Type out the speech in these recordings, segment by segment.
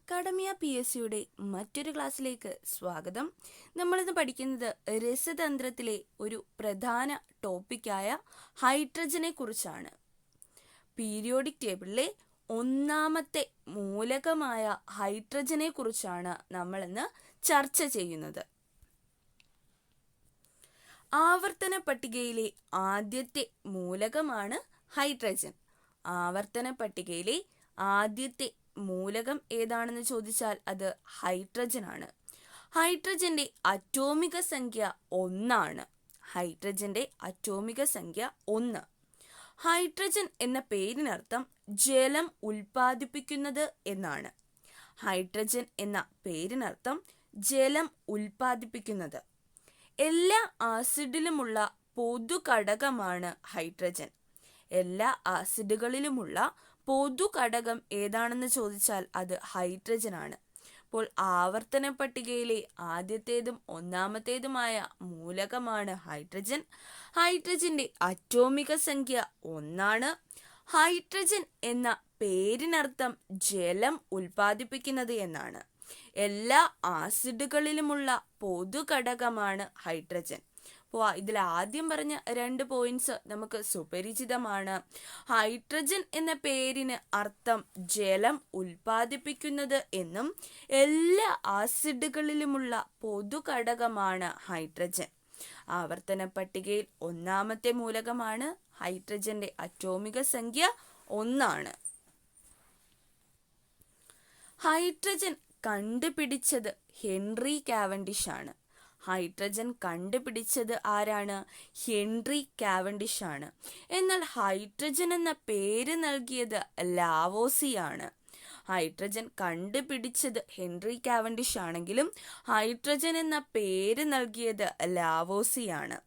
Academia PSCയുടെ മറ്റൊരു ക്ലാസ്സിലേക്ക് സ്വാഗതം. നമ്മളിന്ന് പഠിക്കുന്നത് രസതന്ത്രത്തിലെ ഒരു പ്രധാന ടോപ്പിക്കായ ഹൈഡ്രജനെ കുറിച്ചാണ്. പീരിയോഡിക് ടേബിളിലെ ഒന്നാമത്തെ മൂലകമായ ഹൈഡ്രജനെ കുറിച്ചാണ് നമ്മളിന്ന് ചർച്ച ചെയ്യുന്നത്. ആവർത്തന പട്ടികയിലെ ആദ്യത്തെ മൂലകമാണ് ഹൈഡ്രജൻ. ആവർത്തന പട്ടികയിലെ ആദ്യത്തെ മൂലകം ഏതാണെന്ന് ചോദിച്ചാൽ അത് ഹൈഡ്രജൻ ആണ്. ഹൈഡ്രജന്റെ അറ്റോമിക സംഖ്യ 1 ആണ്. ഹൈഡ്രജന്റെ അറ്റോമിക സംഖ്യ 1. ഹൈഡ്രജൻ എന്ന പേരിനർത്ഥം ജലം ഉൽപ്പാദിപ്പിക്കുന്നത് എന്നാണ്. ഹൈഡ്രജൻ എന്ന പേരിനർത്ഥം ജലം ഉൽപ്പാദിപ്പിക്കുന്നത്. എല്ലാ ആസിഡിലുമുള്ള പൊതു ഘടകമാണ് ഹൈഡ്രജൻ. എല്ലാ ആസിഡുകളിലുമുള്ള പൊതു ഘടകം ഏതാണെന്ന് ചോദിച്ചാൽ അത് ഹൈഡ്രജൻ ആണ്. അപ്പോൾ ആവർത്തന പട്ടികയിലെ ആദ്യത്തേതും ഒന്നാമത്തേതുമായ മൂലകമാണ് ഹൈഡ്രജൻ. ഹൈഡ്രജന്റെ അറ്റോമിക സംഖ്യ 1 ആണ്. ഹൈഡ്രജൻ എന്ന പേരിനർത്ഥം ജലം ഉൽപ്പാദിപ്പിക്കുന്നത് എന്നാണ്. എല്ലാ ആസിഡുകളിലുമുള്ള പൊതു ഘടകമാണ് ഹൈഡ്രജൻ. അപ്പോൾ ഇതിൽ ആദ്യം പറഞ്ഞ 2 പോയിന്റ്സ് നമുക്ക് സുപരിചിതമാണ്. ഹൈഡ്രജൻ എന്ന പേരിന് അർത്ഥം ജലം ഉൽപ്പാദിപ്പിക്കുന്നത് എന്നും എല്ലാ ആസിഡുകളിലുമുള്ള പൊതു ഘടകമാണ് ഹൈഡ്രജൻ. ആവർത്തന പട്ടികയിൽ ഒന്നാമത്തെ മൂലകമാണ് ഹൈഡ്രജന്റെ അറ്റോമിക സംഖ്യ 1 ആണ്. ഹൈഡ്രജൻ കണ്ടുപിടിച്ചത് ഹെൻറി കാവൻഡിഷ് ആണ്. ഹൈഡ്രജൻ കണ്ടുപിടിച്ചത് ആരാണ്? ഹെൻറി കാവൻഡിഷ് ആണ്. എന്നാൽ ഹൈഡ്രജൻ എന്ന പേര് നൽകിയത് ലാവോസിയാണ്. ഹൈഡ്രജൻ കണ്ടുപിടിച്ചത് ഹെൻറി കാവൻഡിഷ് ആണെങ്കിലും ഹൈഡ്രജൻ എന്ന പേര് നൽകിയത് ലാവോസിയാണ്.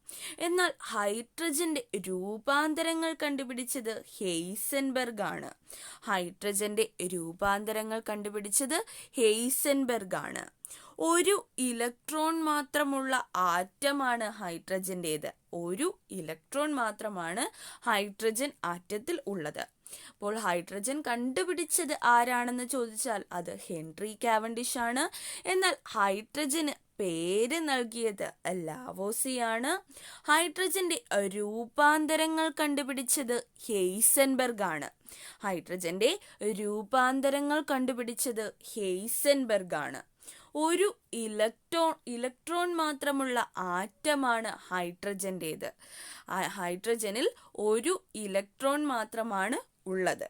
എന്നാൽ ഹൈഡ്രജന്റെ രൂപാന്തരങ്ങൾ കണ്ടുപിടിച്ചത് ഹെയ്സൻബർഗ് ആണ്. ഹൈഡ്രജന്റെ രൂപാന്തരങ്ങൾ കണ്ടുപിടിച്ചത് ഹെയ്സൻബർഗ് ആണ്. ഒരു ഇലക്ട്രോൺ മാത്രമുള്ള ആറ്റമാണ് ഹൈഡ്രജന്റേത്. ഒരു ഇലക്ട്രോൺ മാത്രമാണ് ഹൈഡ്രജൻ ആറ്റത്തിൽ ഉള്ളത്. അപ്പോൾ ഹൈഡ്രജൻ കണ്ടുപിടിച്ചത് ആരാണെന്ന് ചോദിച്ചാൽ അത് ഹെൻറി കാവൻഡിഷ് ആണ്. എന്നാൽ ഹൈഡ്രജന് പേര് നൽകിയത് ലാവോസിയാണ്. ഹൈഡ്രജന്റെ രൂപാന്തരങ്ങൾ കണ്ടുപിടിച്ചത് ഹെയ്സൻബർഗ് ആണ്. ഹൈഡ്രജന്റെ രൂപാന്തരങ്ങൾ കണ്ടുപിടിച്ചത് ഹെയ്സൻബർഗ് ആണ്. ഒരു ഇലക്ട്രോൺ മാത്രമുള്ള ആറ്റമാണ് ഹൈഡ്രജന്റേത്. ഹൈഡ്രജനിൽ ഒരു ഇലക്ട്രോൺ മാത്രമാണ് ഉള്ളത്.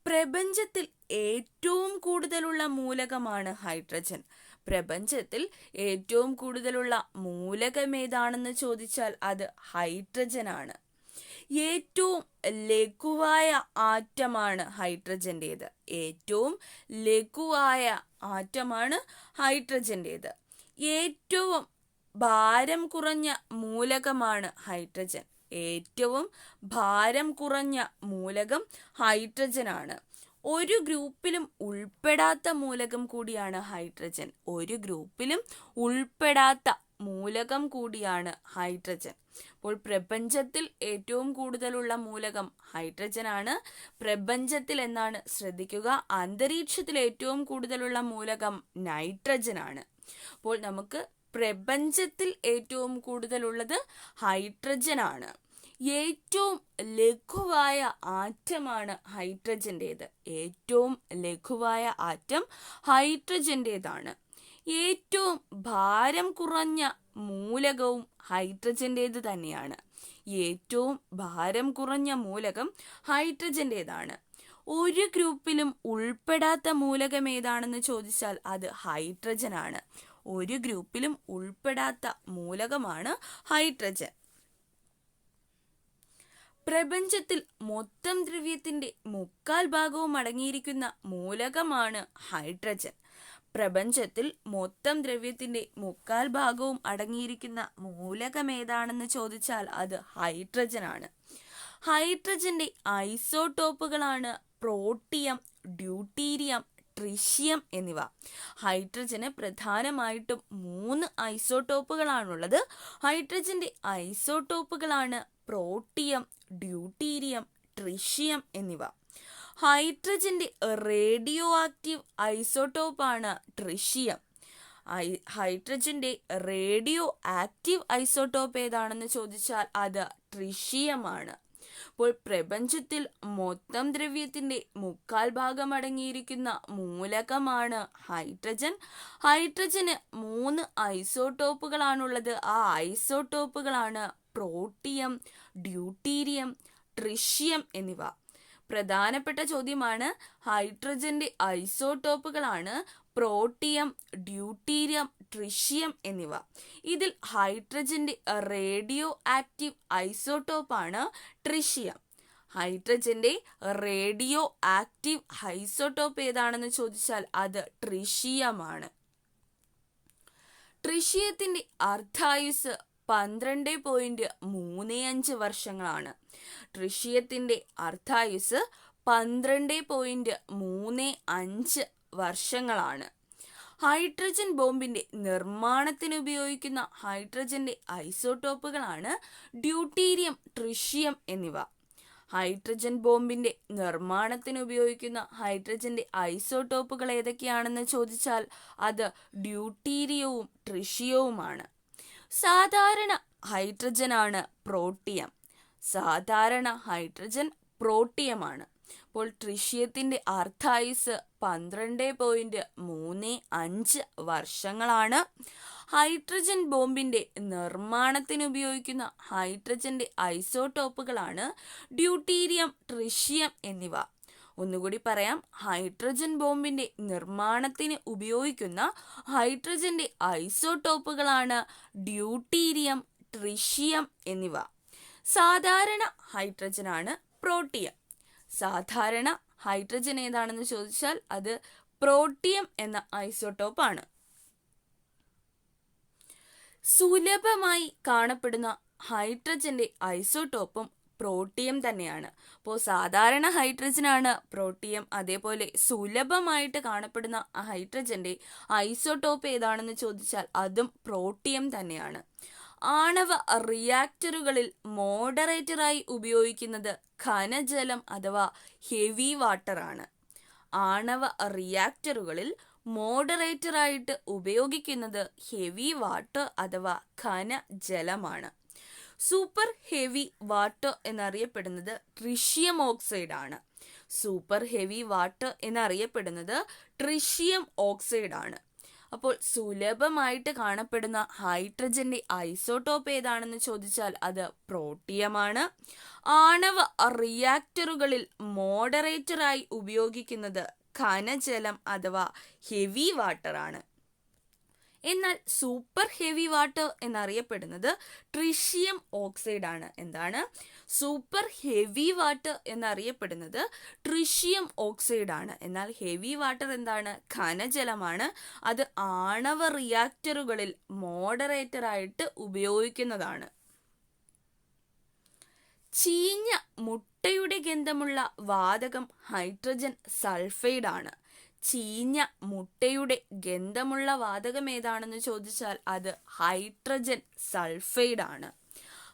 പ്രപഞ്ചത്തിൽ ഏറ്റവും കൂടുതലുള്ള മൂലകമാണ് ഹൈഡ്രജൻ. പ്രപഞ്ചത്തിൽ ഏറ്റവും കൂടുതലുള്ള മൂലകം ഏതാണെന്ന് ചോദിച്ചാൽ അത് ഹൈഡ്രജൻ ആണ്. ഏറ്റവും ലഘുവായ ആറ്റമാണ് ഹൈഡ്രജന്റേത്. ഏറ്റവും ലഘുവായ ആറ്റമാണ് ഹൈഡ്രജന്റേത്. ഏറ്റവും ഭാരം കുറഞ്ഞ മൂലകമാണ് ഹൈഡ്രജൻ. ഏറ്റവും ഭാരം കുറഞ്ഞ മൂലകം ഹൈഡ്രജൻ ആണ്. ഒരു ഗ്രൂപ്പിലും ഉൾപ്പെടാത്ത മൂലകം കൂടിയാണ് ഹൈഡ്രജൻ. ഒരു ഗ്രൂപ്പിലും ഉൾപ്പെടാത്ത മൂലകം കൂടിയാണ് ഹൈഡ്രജൻ. അപ്പോൾ പ്രപഞ്ചത്തിൽ ഏറ്റവും കൂടുതലുള്ള മൂലകം ഹൈഡ്രജൻ ആണ്. പ്രപഞ്ചത്തിൽ എന്നാണ് ശ്രദ്ധിക്കുക. അന്തരീക്ഷത്തിൽ ഏറ്റവും കൂടുതലുള്ള മൂലകം നൈട്രജൻ ആണ്. അപ്പോൾ നമുക്ക് പ്രപഞ്ചത്തിൽ ഏറ്റവും കൂടുതലുള്ളത് ഹൈഡ്രജൻ ആണ്. ഏറ്റവും ലഘുവായ ആറ്റമാണ് ഹൈഡ്രജന്റേത്. ഏറ്റവും ലഘുവായ ആറ്റം ഹൈഡ്രജന്റേതാണ്. ഏറ്റവും ഭാരം കുറഞ്ഞ മൂലകവും ഹൈഡ്രജന്റേത് തന്നെയാണ്. ഏറ്റവും ഭാരം കുറഞ്ഞ മൂലകം ഹൈഡ്രജന്റേതാണ്. ഒരു ഗ്രൂപ്പിലും ഉൾപ്പെടാത്ത മൂലകം ഏതാണെന്ന് ചോദിച്ചാൽ അത് ഹൈഡ്രജൻ ആണ്. ഒരു ഗ്രൂപ്പിലും ഉൾപ്പെടാത്ത മൂലകമാണ് ഹൈഡ്രജൻ. പ്രപഞ്ചത്തിൽ മൊത്തം ദ്രവ്യത്തിന്റെ 3/4 അടങ്ങിയിരിക്കുന്ന മൂലകമാണ് ഹൈഡ്രജൻ. പ്രപഞ്ചത്തിൽ മൊത്തം ദ്രവ്യത്തിന്റെ 3/4 അടങ്ങിയിരിക്കുന്ന മൂലകം ഏതാണെന്ന് ചോദിച്ചാൽ അത് ഹൈഡ്രജൻ ആണ്. ഹൈഡ്രജന്റെ ഐസോടോപ്പുകളാണ് പ്രോട്ടിയം, ഡ്യൂട്ടീരിയം, ട്രിഷ്യം എന്നിവ. ഹൈഡ്രജന് പ്രധാനമായിട്ടും 3 ഐസോടോപ്പുകളാണുള്ളത്. ഹൈഡ്രജന്റെ ഐസോടോപ്പുകളാണ് പ്രോട്ടിയം, ഡ്യൂട്ടീരിയം, ട്രിഷ്യം എന്നിവ. ഹൈഡ്രജന്റെ റേഡിയോ ആക്റ്റീവ് ഐസോട്ടോപ്പാണ് ട്രിഷിയം. ഹൈഡ്രജന്റെ റേഡിയോ ആക്റ്റീവ് ഐസോട്ടോപ്പ് ഏതാണെന്ന് ചോദിച്ചാൽ അത് ട്രിഷിയമാണ്. അപ്പോൾ പ്രപഞ്ചത്തിൽ മൊത്തം ദ്രവ്യത്തിന്റെ 3/4 അടങ്ങിയിരിക്കുന്ന മൂലകമാണ് ഹൈഡ്രജൻ. ഹൈഡ്രജന് 3 ഐസോട്ടോപ്പുകളാണുള്ളത്. ആ ഐസോട്ടോപ്പുകളാണ് പ്രോട്ടിയം, ഡ്യൂട്ടീരിയം, ട്രിഷിയം എന്നിവ. പ്രധാനപ്പെട്ട ചോദ്യമാണ്. ഹൈഡ്രജന്റെ ഐസോട്ടോപ്പുകളാണ് പ്രോട്ടിയം, ഡ്യൂട്ടീരിയം, ട്രിഷിയം എന്നിവ. ഇതിൽ ഹൈഡ്രജന്റെ റേഡിയോ ആക്റ്റീവ് ഐസോട്ടോപ്പാണ് ട്രിഷിയം. ഹൈഡ്രജന്റെ റേഡിയോ ആക്റ്റീവ് ഐസോട്ടോപ്പ് ഏതാണെന്ന് ചോദിച്ചാൽ അത് ട്രിഷിയമാണ്. ട്രിഷിയത്തിന്റെ അർദ്ധായുസ് 12.35 വർഷങ്ങളാണ്. ട്രിഷിയത്തിന്റെ അർദ്ധായുസ് 12.35 വർഷങ്ങളാണ്. ഹൈഡ്രജൻ ബോംബിന്റെ നിർമ്മാണത്തിന് ഉപയോഗിക്കുന്ന ഹൈഡ്രജന്റെ ഐസോട്ടോപ്പുകളാണ് ഡ്യൂട്ടീരിയം, ട്രിഷിയം എന്നിവ. ഹൈഡ്രജൻ ബോംബിന്റെ നിർമ്മാണത്തിന് ഉപയോഗിക്കുന്ന ഹൈഡ്രജന്റെ ഐസോട്ടോപ്പുകൾ ഏതൊക്കെയാണെന്ന് ചോദിച്ചാൽ അത് ഡ്യൂട്ടീരിയവും ട്രിഷിയവുമാണ്. സാധാരണ ഹൈഡ്രജനാണ് പ്രോട്ടിയം. സാധാരണ ഹൈഡ്രജൻ പ്രോട്ടിയമാണ്. അപ്പോൾ ട്രിഷിയത്തിന്റെ അർദ്ധായുസ് 12.35 വർഷങ്ങളാണ്. ഹൈഡ്രജൻ ബോംബിന്റെ നിർമ്മാണത്തിന് ഉപയോഗിക്കുന്ന ഹൈഡ്രജന്റെ ഐസോട്ടോപ്പുകളാണ് ഡ്യൂട്ടീരിയം, ട്രിഷിയം എന്നിവ. ഒന്നുകൂടി പറയാം. ഹൈഡ്രജൻ ബോംബിന്റെ നിർമ്മാണത്തിന് ഉപയോഗിക്കുന്ന ഹൈഡ്രജന്റെ ഐസോട്ടോപ്പുകളാണ് ഡ്യൂട്ടീരിയം, ട്രിഷിയം എന്നിവ. സാധാരണ ഹൈഡ്രജനാണ് പ്രോട്ടിയം. സാധാരണ ഹൈഡ്രജൻ ഏതാണെന്ന് ചോദിച്ചാൽ അത് പ്രോട്ടിയം എന്ന ഐസോട്ടോപ്പാണ്. സുലഭമായി കാണപ്പെടുന്ന ഹൈഡ്രജന്റെ ഐസോട്ടോപ്പും പ്രോട്ടിയം തന്നെയാണ്. അപ്പോൾ സാധാരണ ഹൈഡ്രജനാണ് പ്രോട്ടിയം. അതേപോലെ സുലഭമായിട്ട് കാണപ്പെടുന്ന ഹൈഡ്രജന്റെ ഐസോട്ടോപ്പ് ഏതാണെന്ന് ചോദിച്ചാൽ അതും പ്രോട്ടിയം തന്നെയാണ്. ആണവ റിയാക്ടറുകളിൽ മോഡറേറ്ററായി ഉപയോഗിക്കുന്നത് ഘനജലം അഥവാ ഹെവി വാട്ടർ ആണ്. ആണവ റിയാക്ടറുകളിൽ മോഡറേറ്ററായിട്ട് ഉപയോഗിക്കുന്നത് ഹെവി വാട്ടർ അഥവാ ഘനജലമാണ്. സൂപ്പർ ഹെവി വാട്ടർ എന്നറിയപ്പെടുന്നത് ട്രിഷിയം ഓക്സൈഡ് ആണ്. സൂപ്പർ ഹെവി വാട്ടർ എന്നറിയപ്പെടുന്നത് ട്രിഷിയം ഓക്സൈഡ് ആണ്. അപ്പോൾ സുലഭമായിട്ട് കാണപ്പെടുന്ന ഹൈഡ്രജന്റെ ഐസോട്ടോപ്പ് ഏതാണെന്ന് ചോദിച്ചാൽ അത് പ്രോട്ടിയമാണ്. ആണവ റിയാക്ടറുകളിൽ മോഡറേറ്ററായി ഉപയോഗിക്കുന്നത് ഘനജലം അഥവാ ഹെവി വാട്ടർ ആണ്. എന്നാൽ സൂപ്പർ ഹെവി വാട്ടർ എന്നറിയപ്പെടുന്നത് ട്രിഷിയം ഓക്സൈഡ് ആണ്. എന്താണ്? സൂപ്പർ ഹെവി വാട്ടർ എന്നറിയപ്പെടുന്നത് ട്രിഷിയം ഓക്സൈഡ് ആണ്. എന്നാൽ ഹെവി വാട്ടർ എന്താണ്? ഘനജലമാണ്. അത് ആണവ റിയാക്ടറുകളിൽ മോഡറേറ്ററായിട്ട് ഉപയോഗിക്കുന്നതാണ്. ചീഞ്ഞ മുട്ടയുടെ ഗന്ധമുള്ള വാതകം ഹൈഡ്രജൻ സൾഫൈഡ് ആണ്. ചീഞ്ഞ മുട്ടയുടെ ഗന്ധമുള്ള വാതകം ഏതാണെന്ന് ചോദിച്ചാൽ അത് ഹൈഡ്രജൻ സൾഫൈഡ് ആണ്.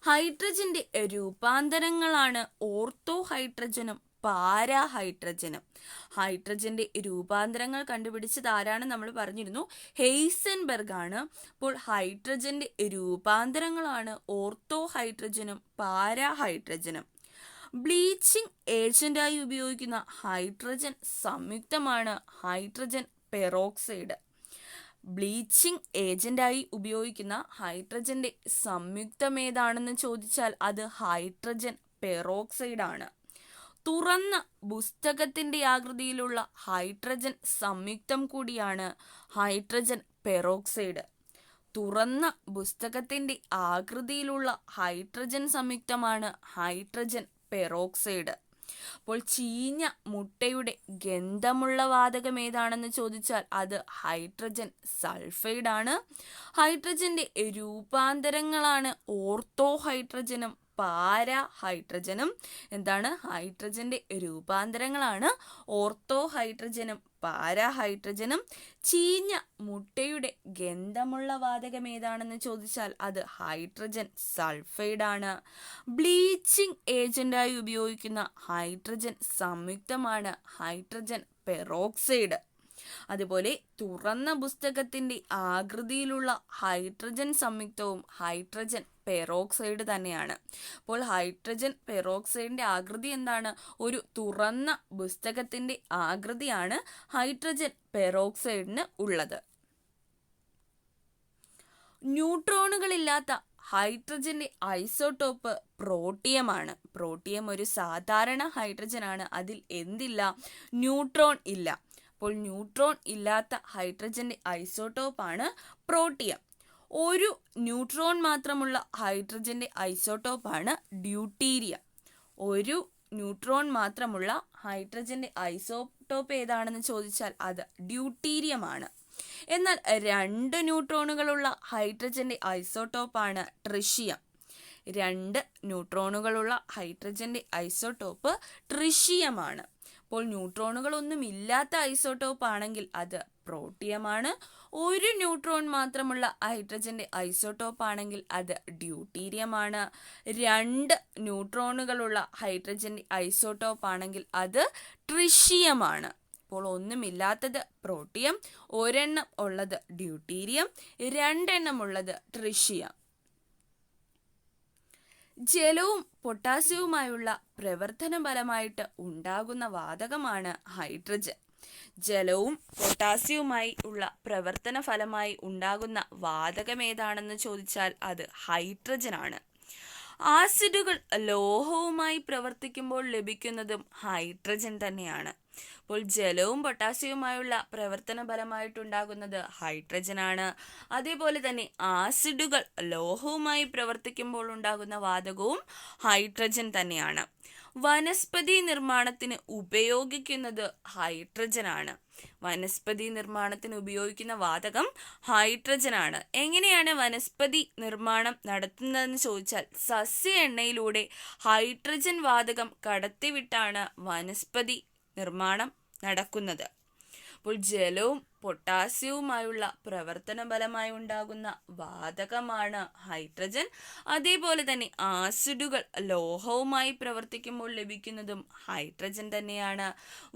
ഹൈഡ്രജന്റെ രൂപാന്തരങ്ങളാണ് ഓർത്തോ ഹൈഡ്രജനും പാരാഹൈഡ്രജനും. ഹൈഡ്രജന്റെ രൂപാന്തരങ്ങൾ കണ്ടുപിടിച്ചത് ആരാണ്? നമ്മൾ പറഞ്ഞിരുന്നു, ഹെയ്സൻബർഗ് ആണ്. അപ്പോൾ ഹൈഡ്രജന്റെ രൂപാന്തരങ്ങളാണ് ഓർത്തോ ഹൈഡ്രജനും പാരാഹൈഡ്രജനും. ബ്ലീച്ചിങ് ഏജന്റായി ഉപയോഗിക്കുന്ന ഹൈഡ്രജൻ സംയുക്തമാണ് ഹൈഡ്രജൻ പെറോക്സൈഡ്. ബ്ലീച്ചിങ് ഏജന്റായി ഉപയോഗിക്കുന്ന ഹൈഡ്രജന്റെ സംയുക്തം ഏതാണെന്ന് ചോദിച്ചാൽ അത് ഹൈഡ്രജൻ പെറോക്സൈഡ് ആണ്. തുറന്ന പുസ്തകത്തിന്റെ ആകൃതിയിലുള്ള ഹൈഡ്രജൻ സംയുക്തം കൂടിയാണ് ഹൈഡ്രജൻ പെറോക്സൈഡ്. തുറന്ന പുസ്തകത്തിന്റെ ആകൃതിയിലുള്ള ഹൈഡ്രജൻ സംയുക്തമാണ് ഹൈഡ്രജൻ പെറോക്സൈഡ്. അപ്പോൾ ചീഞ്ഞ മുട്ടയുടെ ഗന്ധമുള്ള വാതകം ഏതാണെന്ന് ചോദിച്ചാൽ അത് ഹൈഡ്രജൻ സൾഫൈഡ് ആണ്. ഹൈഡ്രജന്റെ രൂപാന്തരങ്ങളാണ് ഓർത്തോ ഹൈഡ്രജനും പാര ഹൈഡ്രജനും എന്താണ് ഹൈഡ്രജന്റെ രൂപാന്തരങ്ങളാണ് ഓർത്തോ ഹൈഡ്രജനും പാരാ ഹൈഡ്രജനും. ചീഞ്ഞ മുട്ടയുടെ ഗന്ധമുള്ള വാതകം ഏതാണെന്ന് ചോദിച്ചാൽ അത് ഹൈഡ്രജൻ സൾഫൈഡ് ആണ്. ബ്ലീച്ചിങ് ഏജന്റായി ഉപയോഗിക്കുന്ന ഹൈഡ്രജൻ സംയുക്തമാണ് ഹൈഡ്രജൻ പെറോക്സൈഡ്. അതുപോലെ തുറന്ന പുസ്തകത്തിന്റെ ആകൃതിയിലുള്ള ഹൈഡ്രജൻ സംയുക്തവും ഹൈഡ്രജൻ പെറോക്സൈഡ് തന്നെയാണ്. അപ്പോൾ ഹൈഡ്രജൻ പെറോക്സൈഡിന്റെ ആകൃതി എന്താണ്? ഒരു തുറന്ന പുസ്തകത്തിന്റെ ആകൃതിയാണ് ഹൈഡ്രജൻ പെറോക്സൈഡിന് ഉള്ളത്. ന്യൂട്രോണുകളില്ലാത്ത ഹൈഡ്രജന്റെ ഐസോടോപ്പ് പ്രോട്ടിയമാണ്. പ്രോട്ടിയം ഒരു സാധാരണ ഹൈഡ്രജൻ ആണ്. അതിൽ എന്തില്ല? ന്യൂട്രോൺ ഇല്ല. അപ്പോൾ ന്യൂട്രോൺ ഇല്ലാത്ത ഹൈഡ്രജന്റെ ഐസോടോപ്പാണ് പ്രോട്ടിയം. ഒരു ന്യൂട്രോൺ മാത്രമുള്ള ഹൈഡ്രജന്റെ ഐസോടോപ്പാണ് ഡ്യൂട്ടീരിയം. ഒരു ന്യൂട്രോൺ മാത്രമുള്ള ഹൈഡ്രജന്റെ ഐസോടോപ്പ് ഏതാണെന്ന് ചോദിച്ചാൽ അത് ഡ്യൂട്ടീരിയമാണ്. എന്നാൽ 2 ന്യൂട്രോണുകളുള്ള ഹൈഡ്രജന്റെ ഐസോടോപ്പാണ് ട്രിഷിയം. 2 ന്യൂട്രോണുകളുള്ള ഹൈഡ്രജന്റെ ഐസോടോപ്പ് ട്രിഷിയമാണ്. അപ്പോൾ ന്യൂട്രോണുകളൊന്നും ഇല്ലാത്ത ഐസോടോപ്പ് ആണെങ്കിൽ അത് പ്രോട്ടിയമാണ്. ഒരു ന്യൂട്രോൺ മാത്രമുള്ള ഹൈഡ്രജന്റെ ഐസോടോപ്പ് ആണെങ്കിൽ അത് ഡ്യൂട്ടീരിയമാണ്. 2 ന്യൂട്രോണുകളുള്ള ഹൈഡ്രജന്റെ ഐസോടോപ്പ് ആണെങ്കിൽ അത് ട്രിഷിയമാണ്. അപ്പോൾ ഒന്നുമില്ലാത്തത് പ്രോട്ടിയം, ഒരെണ്ണം ഉള്ളത് ഡ്യൂട്ടീരിയം, 2 എണ്ണം ഉള്ളത് ട്രിഷിയം. ജലവും പൊട്ടാസ്യവുമായുള്ള പ്രവർത്തന ഫലമായിട്ട് ഉണ്ടാകുന്ന വാതകമാണ് ഹൈഡ്രജൻ. ജലവും പൊട്ടാസ്യവുമായി ഉള്ള പ്രവർത്തന ഫലമായി ഉണ്ടാകുന്ന വാതകം ഏതാണെന്ന് ചോദിച്ചാൽ അത് ഹൈഡ്രജൻ ആണ്. ആസിഡുകൾ ലോഹവുമായി പ്രവർത്തിക്കുമ്പോൾ ലഭിക്കുന്നതും ഹൈഡ്രജൻ തന്നെയാണ്. അപ്പോൾ ജലവും പൊട്ടാസ്യവുമായുള്ള പ്രവർത്തന ഫലമായിട്ടുണ്ടാകുന്നത് ഹൈഡ്രജൻ ആണ്. അതേപോലെ തന്നെ ആസിഡുകൾ ലോഹവുമായി പ്രവർത്തിക്കുമ്പോൾ ഉണ്ടാകുന്ന വാതകവും ഹൈഡ്രജൻ തന്നെയാണ്. വനസ്പതി നിർമ്മാണത്തിന് ഉപയോഗിക്കുന്നത് ഹൈഡ്രജൻ ആണ്. വനസ്പതി നിർമ്മാണത്തിന് ഉപയോഗിക്കുന്ന വാതകം ഹൈഡ്രജൻ ആണ്. എങ്ങനെയാണ് വനസ്പതി നിർമ്മാണം നടത്തുന്നതെന്ന് ചോദിച്ചാൽ സസ്യ എണ്ണയിലൂടെ ഹൈഡ്രജൻ വാതകം കടത്തിവിട്ടാണ് വനസ്പതി നിർമ്മാണം നടക്കുന്നത്. അപ്പോൾ ജലവും പൊട്ടാസ്യവുമായുള്ള പ്രവർത്തന ഫലമായി ഉണ്ടാകുന്ന വാതകമാണ് ഹൈഡ്രജൻ. അതേപോലെ തന്നെ ആസിഡുകൾ ലോഹവുമായി പ്രവർത്തിക്കുമ്പോൾ ലഭിക്കുന്നതും ഹൈഡ്രജൻ തന്നെയാണ്.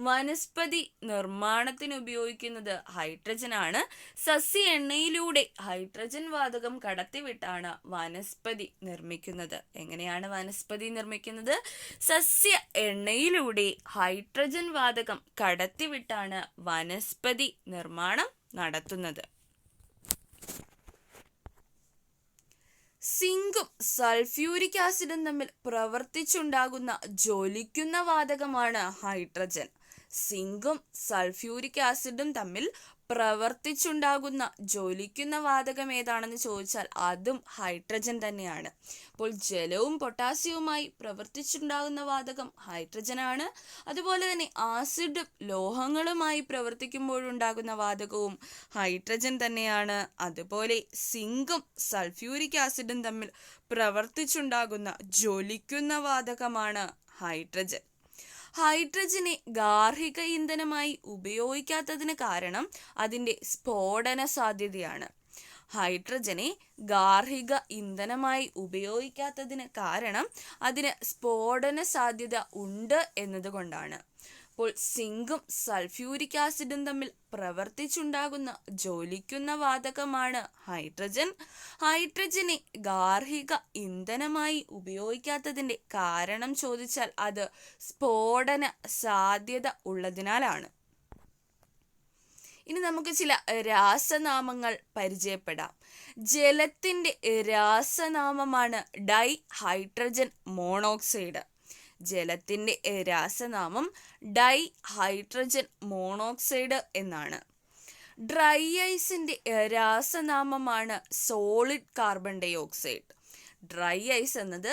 വനസ്പതി നിർമ്മാണത്തിന് ഉപയോഗിക്കുന്നത് ഹൈഡ്രജൻ ആണ്. സസ്യ എണ്ണയിലൂടെ ഹൈഡ്രജൻ വാതകം കടത്തിവിട്ടാണ് വനസ്പതി നിർമ്മിക്കുന്നത്. എങ്ങനെയാണ് വനസ്പതി നിർമ്മിക്കുന്നത്? സസ്യ എണ്ണയിലൂടെ ഹൈഡ്രജൻ വാതകം കടത്തിവിട്ടാണ് വനസ്പതി നിർമ്മാണം നടത്തുന്നത്. സിങ്കും സൾഫ്യൂരിക് ആസിഡും തമ്മിൽ പ്രവർത്തിച്ചുണ്ടാകുന്ന ജ്വലിക്കുന്ന വാതകമാണ് ഹൈഡ്രജൻ. സിങ്കും സൾഫ്യൂരിക് ആസിഡും തമ്മിൽ പ്രവർത്തിച്ചുണ്ടാകുന്ന ജ്വലിക്കുന്ന വാതകം ഏതാണെന്ന് ചോദിച്ചാൽ അതും ഹൈഡ്രജൻ തന്നെയാണ്. അപ്പോൾ ജലവും പൊട്ടാസ്യവുമായി പ്രവർത്തിച്ചുണ്ടാകുന്ന വാതകം ഹൈഡ്രജൻ ആണ്. അതുപോലെ തന്നെ ആസിഡും ലോഹങ്ങളുമായി പ്രവർത്തിക്കുമ്പോഴുണ്ടാകുന്ന വാതകവും ഹൈഡ്രജൻ തന്നെയാണ്. അതുപോലെ സിങ്കും സൾഫ്യൂരിക് ആസിഡും തമ്മിൽ പ്രവർത്തിച്ചുണ്ടാകുന്ന ജ്വലിക്കുന്ന വാതകമാണ് ഹൈഡ്രജൻ. ഹൈഡ്രജനെ ഗാർഹിക ഇന്ധനമായി ഉപയോഗിക്കാത്തതിന് കാരണം അതിൻ്റെ സ്ഫോടന സാധ്യതയാണ്. ഹൈഡ്രജനെ ഗാർഹിക ഇന്ധനമായി ഉപയോഗിക്കാത്തതിന് കാരണം അതിന് സ്ഫോടന സാധ്യത ഉണ്ട് എന്നതുകൊണ്ടാണ്. അപ്പോൾ സിങ്കും സൾഫ്യൂരിക് ആസിഡും തമ്മിൽ പ്രവർത്തിച്ചുണ്ടാകുന്ന ജ്വലിക്കുന്ന വാതകമാണ് ഹൈഡ്രജൻ. ഹൈഡ്രജനെ ഗാർഹിക ഇന്ധനമായി ഉപയോഗിക്കാത്തതിൻ്റെ കാരണം ചോദിച്ചാൽ അത് സ്ഫോടന സാധ്യത ഉള്ളതിനാലാണ്. ഇനി നമുക്ക് ചില രാസനാമങ്ങൾ പരിചയപ്പെടാം. ജലത്തിൻ്റെ രാസനാമമാണ് ഡൈ ഹൈഡ്രജൻ മോണോക്സൈഡ്. ജലത്തിൻ്റെ രാസനാമം ഡൈ ഹൈഡ്രജൻ മോണോക്സൈഡ് എന്നാണ്. ഡ്രൈ ഐസിൻ്റെ രാസനാമമാണ് solid carbon dioxide. Dry ice എന്നത്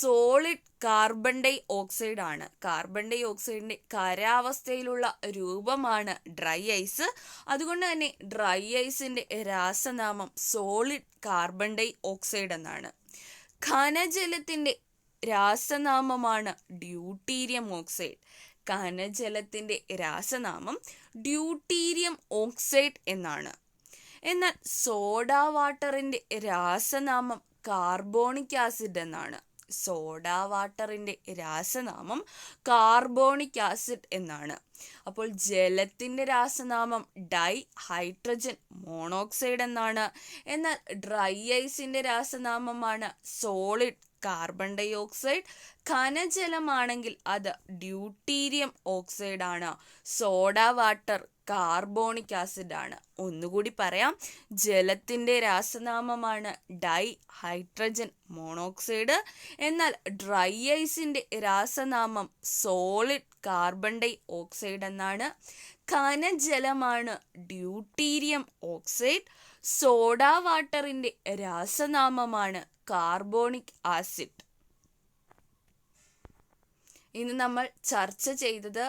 സോളിഡ് കാർബൺ ഡൈ ഓക്സൈഡ് ആണ്. കാർബൺ ഡൈ ഓക്സൈഡിൻ്റെ ഖരാവസ്ഥയിലുള്ള രൂപമാണ് ഡ്രൈ ഐസ്. അതുകൊണ്ട് തന്നെ ഡ്രൈ ഐസിൻ്റെ രാസനാമം സോളിഡ് കാർബൺ ഡൈ ഓക്സൈഡ് എന്നാണ്. ഘനജലത്തിൻ്റെ രാസനാമമാണ് ഡ്യൂട്ടീരിയം ഓക്സൈഡ്. കനജലത്തിൻ്റെ രാസനാമം ഡ്യൂട്ടീരിയം ഓക്സൈഡ് എന്നാണ്. എന്നാൽ സോഡ വാട്ടറിൻ്റെ രാസനാമം കാർബോണിക് ആസിഡ് എന്നാണ്. സോഡ വാട്ടറിൻ്റെ രാസനാമം കാർബോണിക് ആസിഡ് എന്നാണ്. അപ്പോൾ ജലത്തിൻ്റെ രാസനാമം ഡൈ ഹൈഡ്രജൻ മോണോക്സൈഡ് എന്നാണ്. എന്നാൽ ഡ്രൈ ഐസിൻ്റെ രാസനാമമാണ് സോളിഡ് കാർബൺ ഡൈ ഓക്സൈഡ്. ഖനജലമാണെങ്കിൽ അത് ഡ്യൂട്ടീരിയം ഓക്സൈഡ് ആണ്. സോഡ വാട്ടർ കാർബോണിക് ആസിഡ് ആണ്. ഒന്നുകൂടി പറയാം, ജലത്തിൻ്റെ രാസനാമമാണ് ഡൈ ഹൈഡ്രജൻ മോണോക്സൈഡ്. എന്നാൽ ഡ്രൈ ഐസിൻ്റെ രാസനാമം സോളിഡ് കാർബൺ ഡൈ ഓക്സൈഡ് എന്നാണ്. ഖനജലമാണ് ഡ്യൂട്ടീരിയം ഓക്സൈഡ്. സോഡ വാട്ടറിൻ്റെ രാസനാമമാണ് കാർബോണിക് ആസിഡ്. ഇന്ന് നമ്മൾ ചർച്ച ചെയ്തത്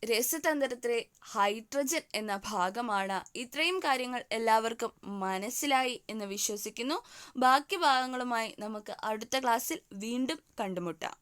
രസതന്ത്രത്തിലെ ഹൈഡ്രജൻ എന്ന ഭാഗമാണ്. ഇത്രയും കാര്യങ്ങൾ എല്ലാവർക്കും മനസ്സിലായി എന്ന് വിശ്വസിക്കുന്നു. ബാക്കി ഭാഗങ്ങളുമായി നമുക്ക് അടുത്ത ക്ലാസ്സിൽ വീണ്ടും കണ്ടുമുട്ടാം.